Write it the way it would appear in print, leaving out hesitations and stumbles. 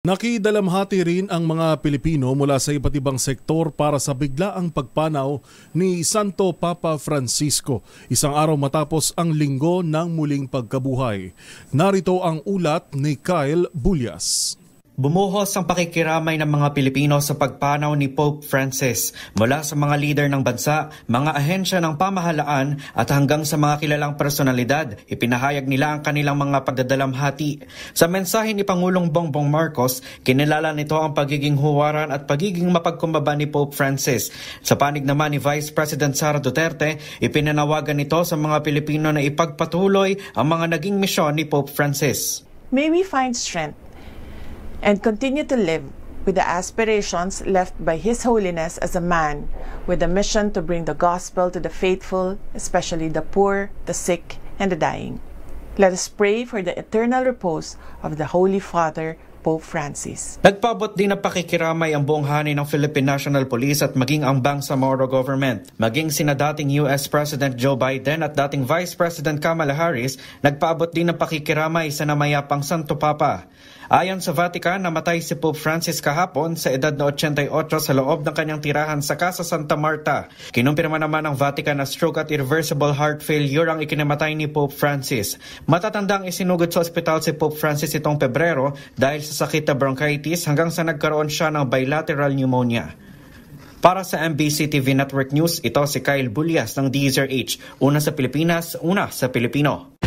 Nakidalamhati rin ang mga Pilipino mula sa iba't ibang sektor para sa biglaang pagpanaw ni Santo Papa Francisco, isang araw matapos ang linggo ng muling pagkabuhay. Narito ang ulat ni Kyle Bulyas. Bumuhos ang pakikiramay ng mga Pilipino sa pagpanaw ni Pope Francis mula sa mga lider ng bansa, mga ahensya ng pamahalaan at hanggang sa mga kilalang personalidad. Ipinahayag nila ang kanilang mga pagdadalamhati. Sa mensahe ni Pangulong Bongbong Marcos, kinilala nito ang pagiging huwaran at pagiging mapagkumbaba ni Pope Francis. Sa panig naman ni Vice President Sara Duterte, ipinanawagan nito sa mga Pilipino na ipagpatuloy ang mga naging misyon ni Pope Francis. May we find strength and continue to live with the aspirations left by His Holiness as a man with a mission to bring the gospel to the faithful, especially the poor, the sick, and the dying. Let us pray for the eternal repose of the Holy Father, Pope Francis. Nagpaabot din ng pakikiramay ang buong hanay ng Philippine National Police at maging ang Bangsamoro government. Maging sina dating US President Joe Biden at dating Vice President Kamala Harris, nagpaabot din ng pakikiramay sa namayapang Santo Papa. Ayon sa Vatican, namatay si Pope Francis kahapon sa edad na 88 sa loob ng kanyang tirahan sa Casa Santa Marta. Kinumpirma naman ng Vatican na stroke at irreversible heart failure ang ikinamatay ni Pope Francis. Matatandang isinugod sa ospital si Pope Francis itong Pebrero dahil sa sakit na bronchitis hanggang sa nagkaroon siya ng bilateral pneumonia. Para sa MBC TV Network News, ito si Kyle Bulyas ng DZRH. Una sa Pilipinas, una sa Pilipino.